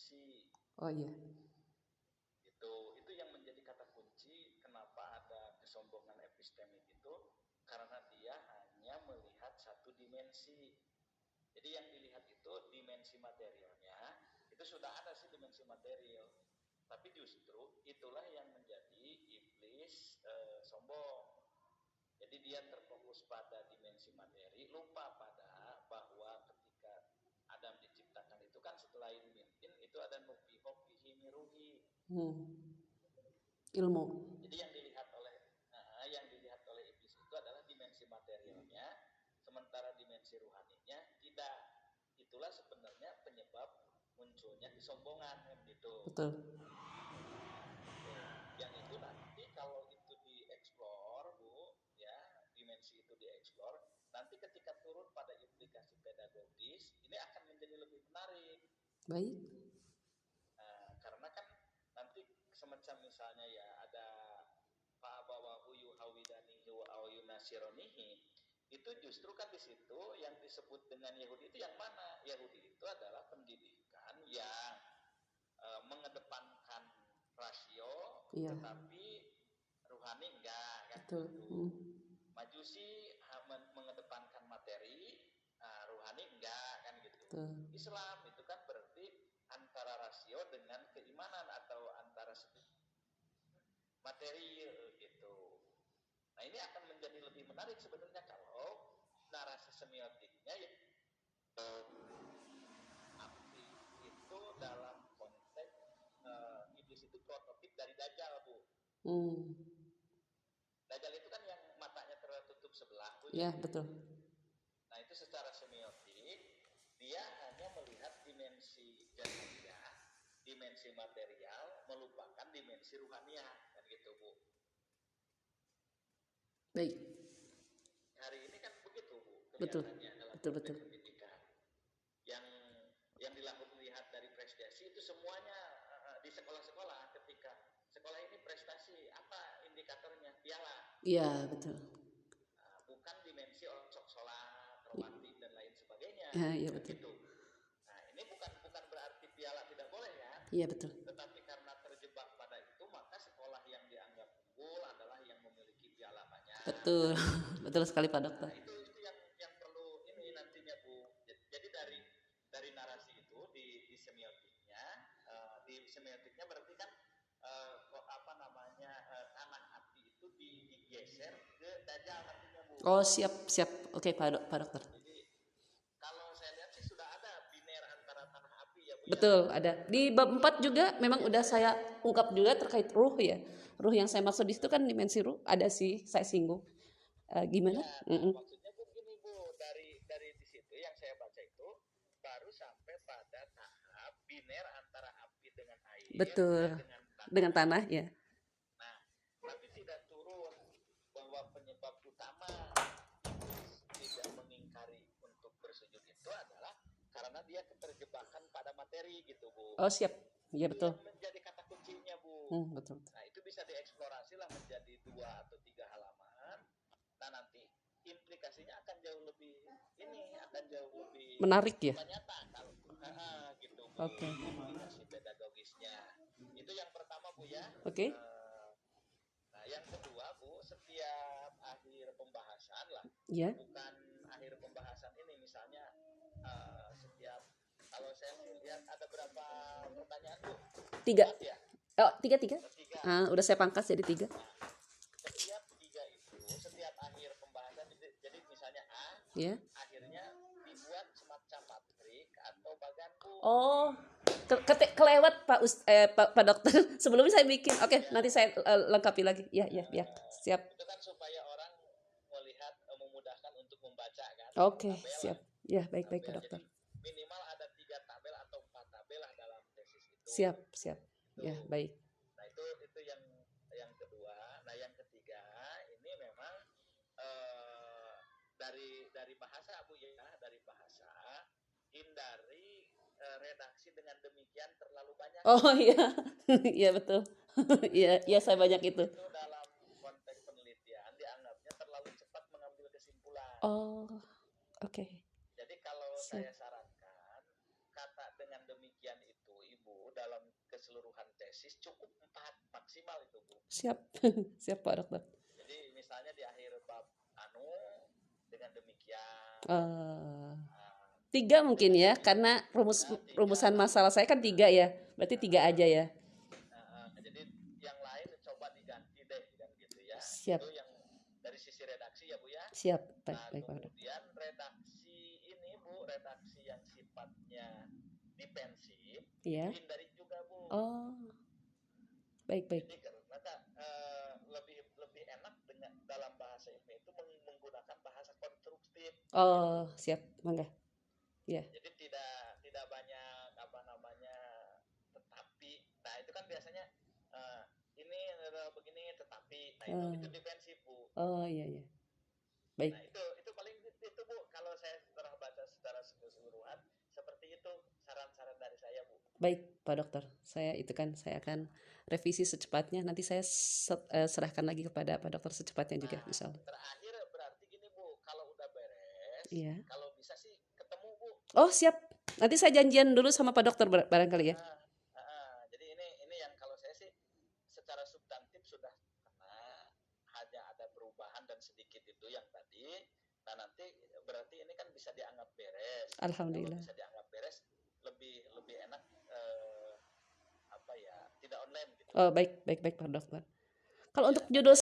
dimensi. Oh iya. Itu yang menjadi kata kunci kenapa ada kesombongan epistemik itu, karena dia hanya melihat satu dimensi. Jadi yang dilihat itu dimensi materialnya, itu sudah ada sih dimensi material. Tapi justru itulah yang menjadi iblis sombong. Jadi dia terfokus pada dimensi materi, lupa pada bahwa ketika Adam diciptakan itu kan setelah mintin itu ada nufikhok fihi min ruhi. Ilmu. Jadi yang dilihat oleh iblis itu adalah dimensi materialnya, sementara dimensi ruhaninya tidak. Itulah sebenarnya penyebab munculnya kesombongan gitu. Betul. Yang itu nanti kalau itu dieksplor, Bu, ya, dimensi itu dieksplor, nanti ketika turun pada implikasi pedagogis, ini akan menjadi lebih menarik. Baik. Karena kan nanti semacam misalnya ya ada fa'abawahu yuhawidanihi wa awyunasironihi, itu justru kan di situ yang disebut dengan Yahudi itu yang mana? Yahudi itu adalah pendidikan yang mengedepankan rasio, iya, tetapi rohani enggak kan. betul. Gitu. Majusi mengedepankan materi, rohani enggak kan gitu. Betul. Islam itu kan berarti antara rasio dengan keimanan atau antara materi gitu. Nah ini akan menjadi lebih menarik sebenarnya kalau narasi semiotiknya ya api itu dalam konteks iblis itu prototip dari Dajjal, Bu. Dajjal itu kan yang matanya tertutup sebelah, Bu. Ya, betul. Nah itu secara semiotik dia hanya melihat dimensi jahiliyah, dimensi material, melupakan dimensi ruhaniah, kan gitu, Bu. Baik. Hari ini kan begitu, Bu, Betul. kelihatannya dalam Betul, konteks betul. pendidikan. Yang dilihat dari prestasi itu semuanya di sekolah-sekolah, ketika sekolah ini prestasi, apa indikatornya? Piala. Iya, betul. Bukan dimensi sok sholat, romantik dan lain sebagainya. Iya, betul. Gitu. Nah, ini bukan berarti piala tidak boleh ya. Iya, betul. Tetapi karena terjebak pada itu, maka sekolah yang dianggap unggul adalah yang memiliki piala banyak. Betul. Betul sekali Pak Dokter. Nah, itu yang perlu ini nantinya, Bu. Jadi dari narasi itu di semiotiknya, berarti kan tanah api itu digeser ke Dajjal nantinya, Bu. Oh, siap. Oke, Pak Dokter. Jadi kalau saya lihat sih sudah ada biner antara tanah api ya, Bu. Betul, ya? Ada. Di bab 4 juga memang udah saya ungkap juga terkait ruh ya. Ruh yang saya maksud di situ kan dimensi ruh, ada sih saya singgung. Gimana? Ya, maksudnya Bu gini, Bu, dari di situ yang saya baca itu baru sampai pada tahap biner antara api dengan air. Betul. Dengan tanah ya. Nah, tapi tidak turun bahwa penyebab utama tidak mengingkari untuk bersujud itu adalah karena dia keterjebakan pada materi gitu, Bu. Oh, siap. Iya, betul. Itu yang menjadi kata kuncinya, Bu. Betul. Nah, itu bisa dieksplorasi lah menjadi 2 atau 3 halaman. Nah, nanti implikasinya akan jauh lebih menarik ya. Nyata kalau gitu, Bu. Oke. Implikasi pedagogisnya. Itu yang pertama, Bu ya. Oke. Nah, yang kedua, Bu, setiap akhir pembahasan lah. Iya. Bukan akhir pembahasan ini misalnya setiap, kalau saya lihat ada berapa pertanyaan, Bu? 3. Ya? Oh, 3. Udah saya pangkas jadi 3. Setiap 3 itu, setiap akhir pembahasan, jadi misalnya A, ya. Akhirnya dibuat semacam matrik atau bagan, Bu. Oh, kelewat Pak Dokter. Sebelumnya saya bikin. Oke, nanti saya lengkapi lagi. Ya. Siap. Itu kan supaya orang melihat, memudahkan untuk membaca kan. Oke, siap. Ya, baik Pak Dokter. Jadi minimal ada 3 tabel atau 4 tabel lah dalam tesis itu. Siap. Gitu. Ya, baik. Nah, itu yang kedua. Nah, yang ketiga ini memang dari bahasa, Bu ya, dari bahasa, hindari redaksi dengan demikian terlalu banyak. Oh iya. Iya betul. Iya saya banyak itu. Itu dalam konteks penelitian dianggapnya terlalu cepat mengambil kesimpulan. Oh, oke. Jadi kalau saya sarankan kata dengan demikian itu, Ibu, keseluruhan tesis cukup 4 maksimal itu Bu. Siap. Siap Pak Dokter. Jadi misalnya di akhir bab anu dengan demikian Eh, nah, 3 mungkin ya, jadi karena ya, 3 rumusan lah. masalah saya kan 3 ya, berarti 3 aja ya. Jadi yang lain coba diganti deh kan gitu ya. Siap, Itu yang dari sisi redaksi ya Bu ya. siap. Baik, Nah baik Pak Dokter. kemudian redaksi ini Bu, redaksi yang sifatnya dipensif Iya. itu hindari juga Bu. Oh, baik, baik. Jadi karena lebih enak dengan dalam bahasa ilmiah itu menggunakan bahasa konstruktif. Oh, siap, mangga. Ya. Jadi tidak banyak apa namanya tetapi. Nah itu kan biasanya ini begini tetapi. Nah itu defensif Bu. Oh iya iya. Baik. Nah itu paling itu Bu, kalau saya setelah baca secara keseluruhan seperti itu saran-saran dari saya Bu. Baik Pak Dokter, saya akan revisi secepatnya. Nanti saya serahkan lagi kepada Pak Dokter secepatnya juga, insya Allah. Terakhir berarti gini Bu, kalau udah beres, Iya. kalau bisa sih ketemu Bu. Oh siap, nanti saya janjian dulu sama Pak Dokter barangkali ya. Jadi ini yang kalau saya sih secara substantif sudah hanya ada perubahan dan sedikit itu yang tadi. Nah nanti berarti ini kan bisa dianggap beres. Alhamdulillah. Kalau bisa dianggap beres lebih enak apa ya, tidak online gitu. Oh baik Pak Dokter. Kalau untuk judul